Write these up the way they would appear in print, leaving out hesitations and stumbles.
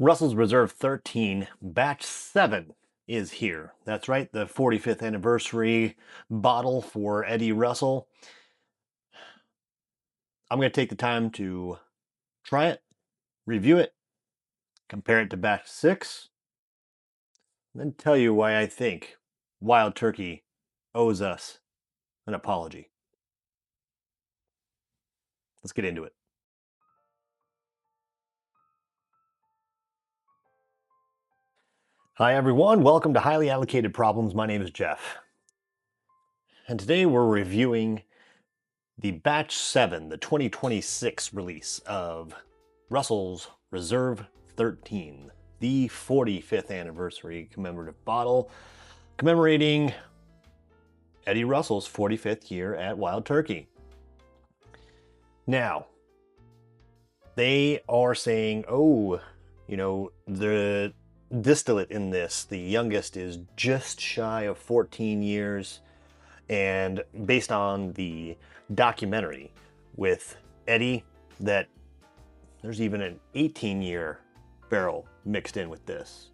Russell's Reserve 13 Batch 7 is here. That's right, the 45th anniversary bottle for Eddie Russell. I'm going to take the time to try it, review it, compare it to Batch 6, and then tell you why I think Wild Turkey owes us an apology. Let's get into it. Hi everyone, welcome to Highly Allocated Problems. My name is Jeff. And today we're reviewing the Batch 7, the 2026 release of Russell's Reserve 13, the 45th anniversary commemorative bottle commemorating Eddie Russell's 45th year at Wild Turkey. Now, they are saying, the distillate in this, the youngest, is just shy of 14 years. And based on the documentary with Eddie, that there's even an 18-year barrel mixed in with this.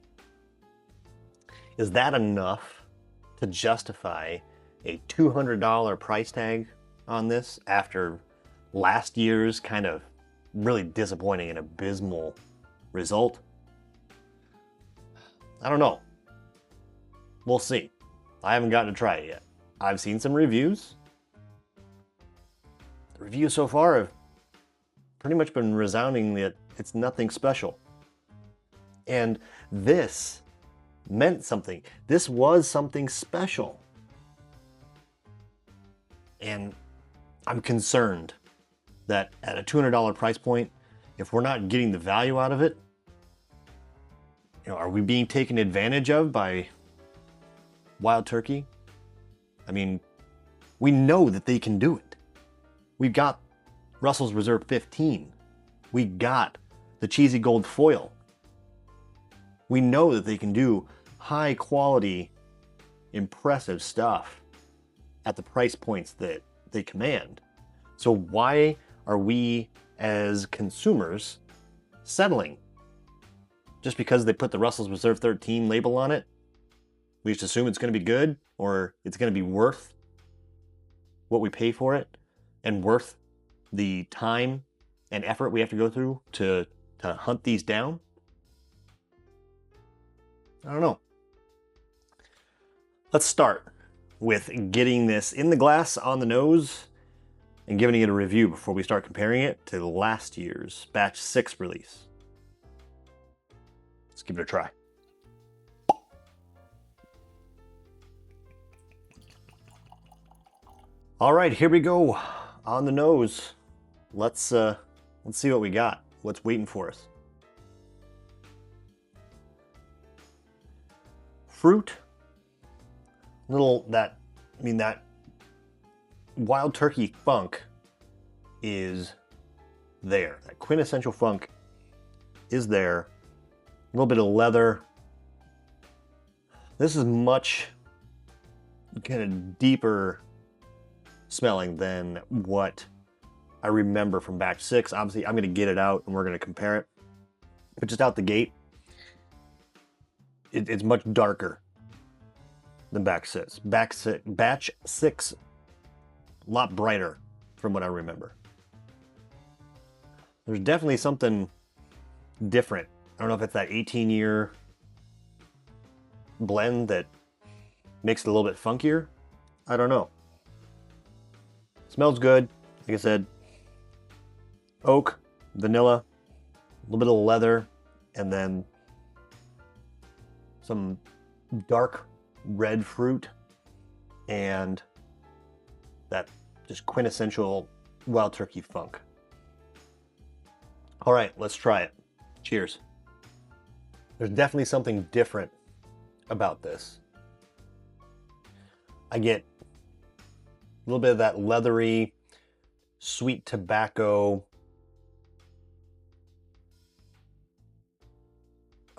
Is that enough to justify a $200 price tag on this after last year's kind of really disappointing and abysmal result? I don't know. We'll see. I haven't gotten to try it yet. I've seen some reviews. The reviews so far have pretty much been resounding that it's nothing special. And this meant something. This was something special. And I'm concerned that at a $200 price point, if we're not getting the value out of it, are we being taken advantage of by Wild Turkey? I mean, we know that they can do it. We've got Russell's Reserve 15. We got the cheesy gold foil. We know that they can do high quality, impressive stuff at the price points that they command. So why are we as consumers settling? Just because they put the Russell's Reserve 13 label on it, we just assume it's going to be good, or it's going to be worth what we pay for it and worth the time and effort we have to go through to hunt these down? I don't know. Let's start with getting this in the glass on the nose and giving it a review before we start comparing it to last year's Batch 6 release. Let's give it a try. All right, here we go on the nose. Let's see what we got. What's waiting for us? Fruit, that Wild Turkey funk is there. That quintessential funk is there. A little bit of leather. This is much kind of deeper smelling than what I remember from Batch 6. Obviously, I'm going to get it out and we're going to compare it. But just out the gate, it's much darker than Batch 6. Batch 6, a lot brighter from what I remember. There's definitely something different. I don't know if it's that 18-year blend that makes it a little bit funkier. I don't know. Smells good. Like I said, oak, vanilla, a little bit of leather, and then some dark red fruit, and that just quintessential Wild Turkey funk. All right, let's try it. Cheers. There's definitely something different about this. I get a little bit of that leathery, sweet tobacco,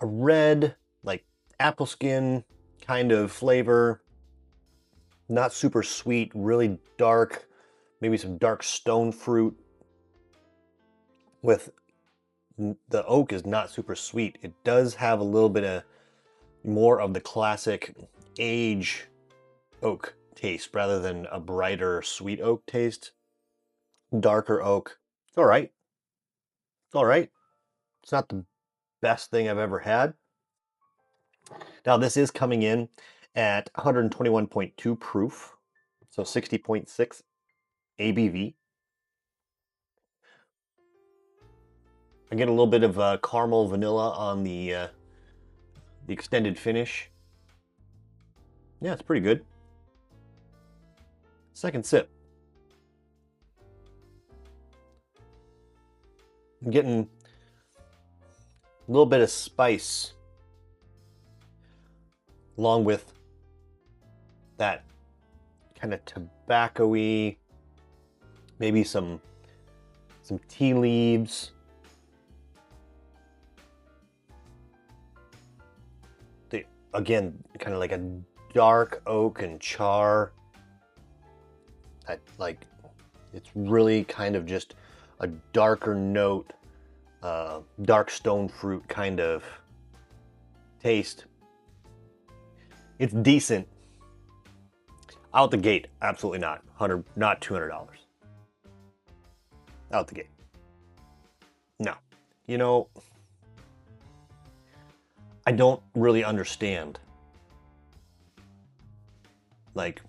a red, like apple skin kind of flavor, not super sweet, really dark, maybe some dark stone fruit with the oak is not super sweet. It does have a little bit of more of the classic age oak taste rather than a brighter sweet oak taste. Darker oak. It's all right. It's all right. It's not the best thing I've ever had. Now this is coming in at 121.2 proof, so 60.6 ABV. I get a little bit of caramel vanilla on the extended finish. Yeah, it's pretty good. Second sip. I'm getting a little bit of spice along with that kind of tobacco-y, maybe some tea leaves. Again, kind of like a dark oak and char. It's really kind of just a darker note, dark stone fruit kind of taste. It's decent. Out the gate, absolutely not. Not $200. Out the gate. No. You know, I don't really understand. Like,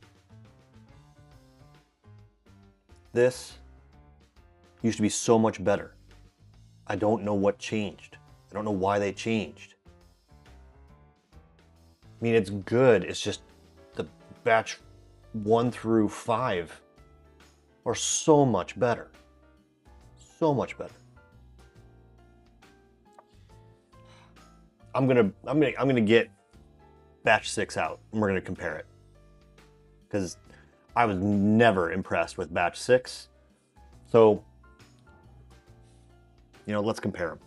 this used to be so much better. I don't know what changed. I don't know why they changed. I mean, it's good. It's just the batch 1 through 5 are so much better. So much better. I'm gonna get batch 6 out and we're gonna compare it, because I was never impressed with batch 6. So, you know, let's compare them.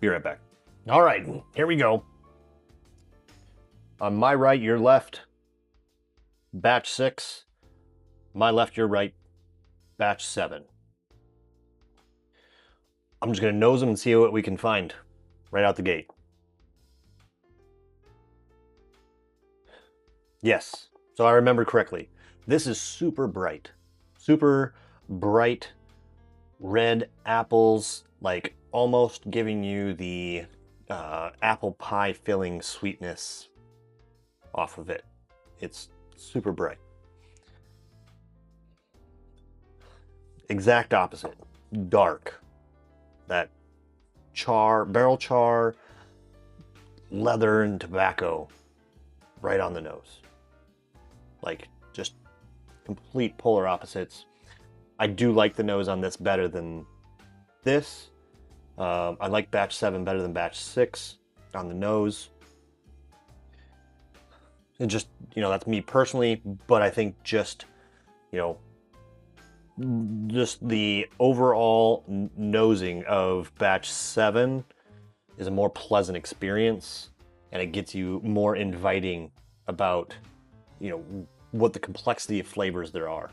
Be right back. All right, here we go. On my right, your left, batch 6. My left, your right, batch 7. I'm just gonna nose them and see what we can find right out the gate. Yes, so I remember correctly. This is super bright red apples, like almost giving you the apple pie filling sweetness off of it. It's super bright. Exact opposite, dark. That char, barrel char, leather and tobacco right on the nose. Like, just complete polar opposites. I do like the nose on this better than this. I like batch 7 better than batch 6 on the nose. It just, you know, that's me personally, but I think just, you know, just the overall nosing of batch 7 is a more pleasant experience, and it gets you more inviting about, you know, what the complexity of flavors there are.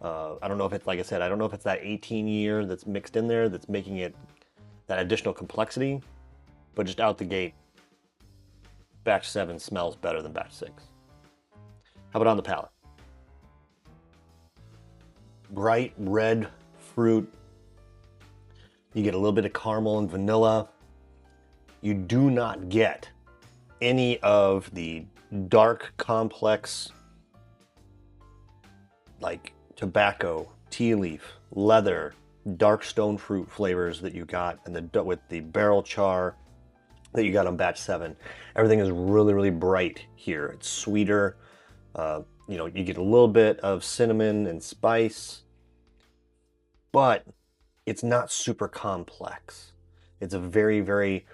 I don't know if it's, like I said, I don't know if it's that 18 year that's mixed in there that's making it that additional complexity, but just out the gate, batch 7 smells better than batch 6. How about on the palate? Bright red fruit. You get a little bit of caramel and vanilla. You do not get any of the dark, complex, like tobacco, tea leaf, leather, dark stone fruit flavors that you got with the barrel char that you got on batch 7. Everything is really, really bright here. It's sweeter. You know, you get a little bit of cinnamon and spice, but it's not super complex. It's a very, very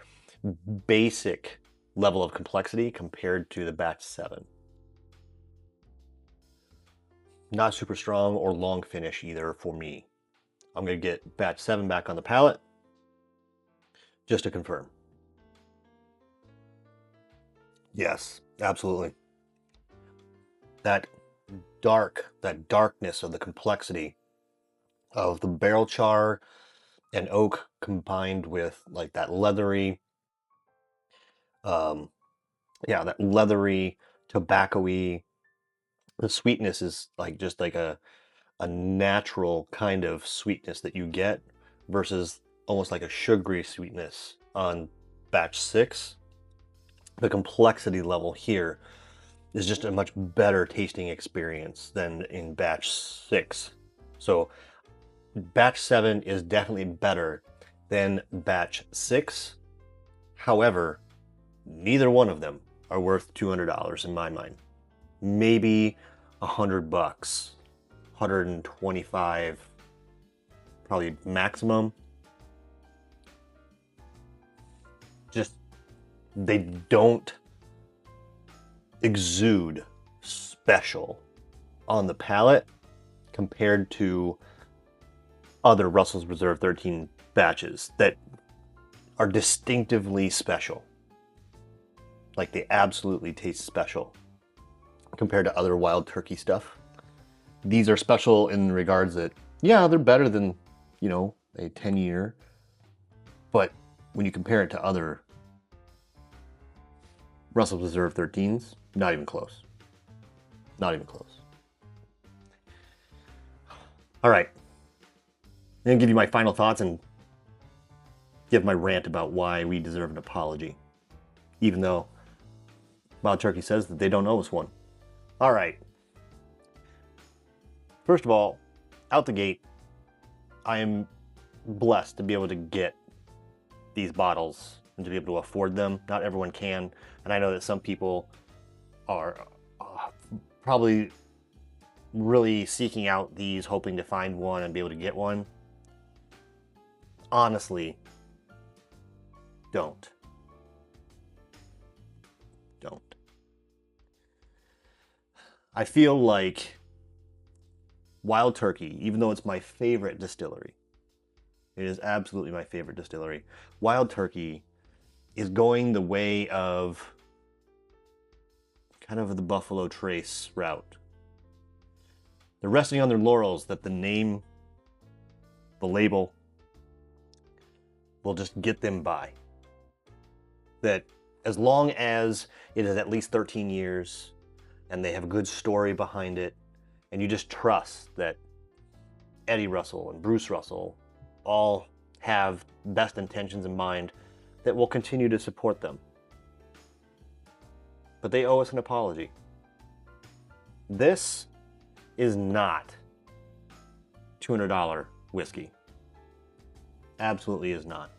basic level of complexity compared to the batch 7. Not super strong or long finish either for me. I'm gonna get batch 7 back on the palate just to confirm. Yes, absolutely. That darkness of the complexity of the barrel char and oak combined with like that leathery, yeah, that leathery, tobacco-y. The sweetness is like just like a natural kind of sweetness that you get versus almost like a sugary sweetness on batch 6. The complexity level here is just a much better tasting experience than in batch 6. So batch 7 is definitely better than batch 6. However, neither one of them are worth $200 in my mind. Maybe $100, 125, probably maximum. Just, they don't exude special on the palate compared to other Russell's Reserve 13 batches that are distinctively special. Like they absolutely taste special compared to other Wild Turkey stuff. These are special in regards that, yeah, they're better than, you know, a 10-year, but when you compare it to other Russell's Reserve 13s, not even close. Not even close. All right. I'm going to give you my final thoughts and give my rant about why we deserve an apology, even though Wild Turkey says that they don't owe us one. All right. First of all, out the gate, I am blessed to be able to get these bottles and to be able to afford them. Not everyone can, and I know that some people are probably really seeking out these, hoping to find one and be able to get one. Honestly, don't. Don't. I feel like Wild Turkey, even though it's my favorite distillery, it is absolutely my favorite distillery, Wild Turkey is going the way of kind of the Buffalo Trace route. They're resting on their laurels that the name, the label, will just get them by. That as long as it is at least 13 years and they have a good story behind it, and you just trust that Eddie Russell and Bruce Russell all have best intentions in mind, that we'll continue to support them. But they owe us an apology. This is not $200 whiskey. Absolutely is not.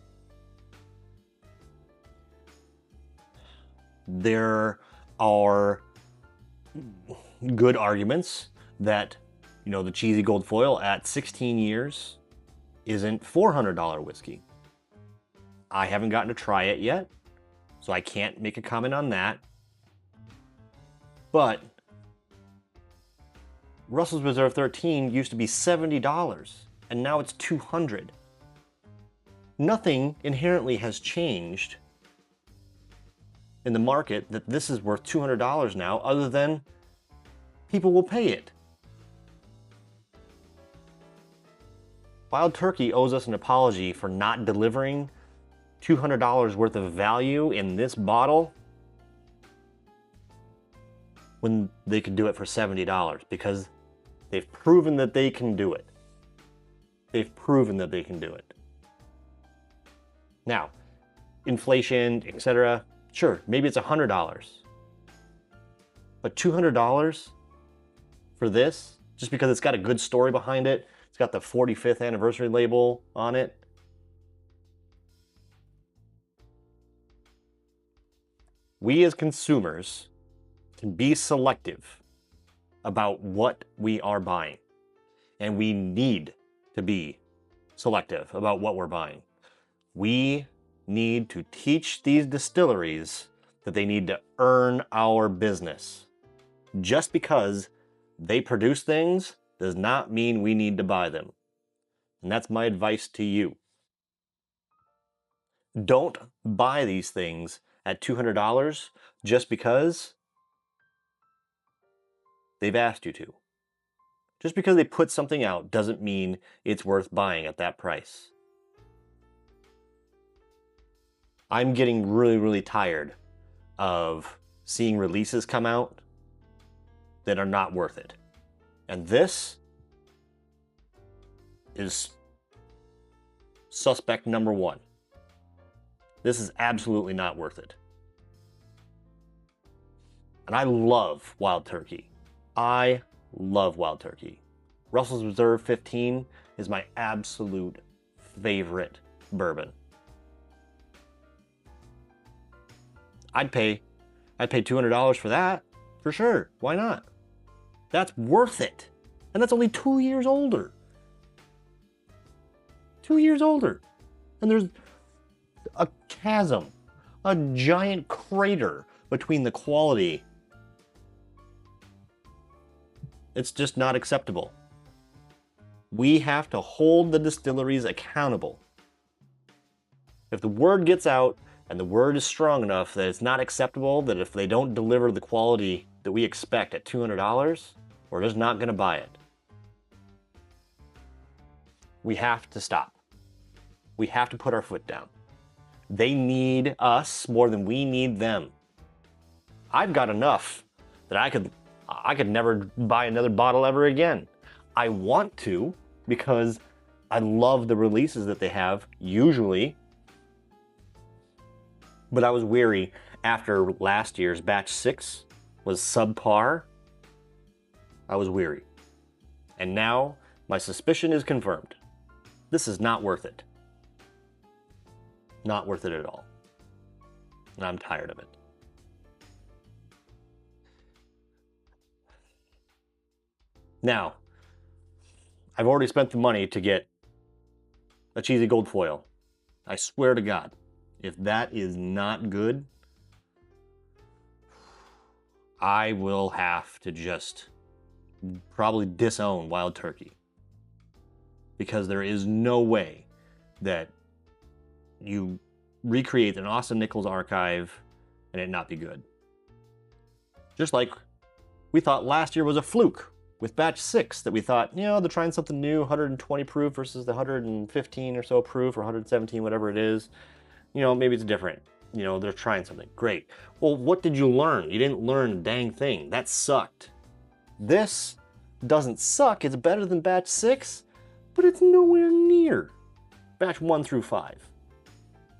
There are good arguments that, you know, the cheesy gold foil at 16 years isn't $400 whiskey. I haven't gotten to try it yet, so I can't make a comment on that. But Russell's Reserve 13 used to be $70, and now it's $200. Nothing inherently has changed in the market that this is worth $200 now, other than people will pay it. Wild Turkey owes us an apology for not delivering $200 worth of value in this bottle when they could do it for $70, because they've proven that they can do it. They've proven that they can do it. Now, inflation, etc., sure, maybe it's $100. But $200 for this, just because it's got a good story behind it, it's got the 45th anniversary label on it. We as consumers can be selective about what we are buying. And we need to be selective about what we're buying. We need to teach these distilleries that they need to earn our business. Just because they produce things does not mean we need to buy them. And that's my advice to you. Don't buy these things at $200 just because they've asked you to. Just because they put something out doesn't mean it's worth buying at that price. I'm getting really, really tired of seeing releases come out that are not worth it. And this is suspect number one. This is absolutely not worth it. And I love Wild Turkey. I love Wild Turkey. Russell's Reserve 15 is my absolute favorite bourbon. I'd pay $200 for that, for sure. Why not? That's worth it. And that's only 2 years older. 2 years older. And there's a chasm, a giant crater between the quality. It's just not acceptable. We have to hold the distilleries accountable. If the word gets out and the word is strong enough that it's not acceptable, that if they don't deliver the quality that we expect at $200, we're just not going to buy it. We have to stop. We have to put our foot down. They need us more than we need them. I've got enough that I could never buy another bottle ever again. I want to because I love the releases that they have usually. But I was weary after last year's batch 6 was subpar. I was weary. And now my suspicion is confirmed. This is not worth it. Not worth it at all. And I'm tired of it. Now, I've already spent the money to get a cheesy gold foil. I swear to God, if that is not good, I will have to just probably disown Wild Turkey. Because there is no way that you recreate an Austin Nichols archive and it not be good. Just like we thought last year was a fluke with batch 6 that we thought, you know, they're trying something new, 120 proof versus the 115 or so proof or 117, whatever it is. You know, maybe it's different. You know, they're trying something. Great. Well, what did you learn? You didn't learn a dang thing. That sucked. This doesn't suck. It's better than batch 6, but it's nowhere near batch 1 through 5.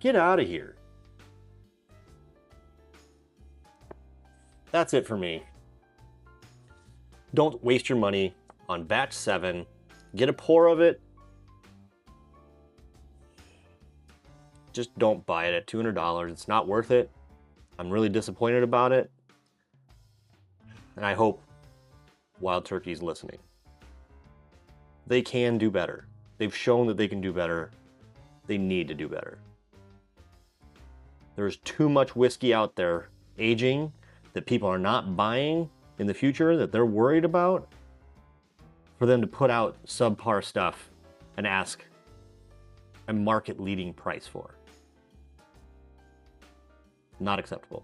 Get out of here. That's it for me. Don't waste your money on batch 7. Get a pour of it. Just don't buy it at $200. It's not worth it. I'm really disappointed about it. And I hope Wild Turkey's listening. They can do better. They've shown that they can do better. They need to do better. There's too much whiskey out there aging that people are not buying in the future that they're worried about for them to put out subpar stuff and ask a market-leading price for. Not acceptable.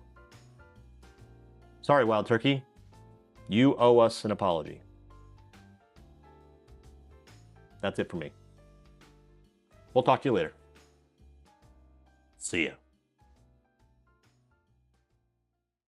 Sorry, Wild Turkey. You owe us an apology. That's it for me. We'll talk to you later. See ya.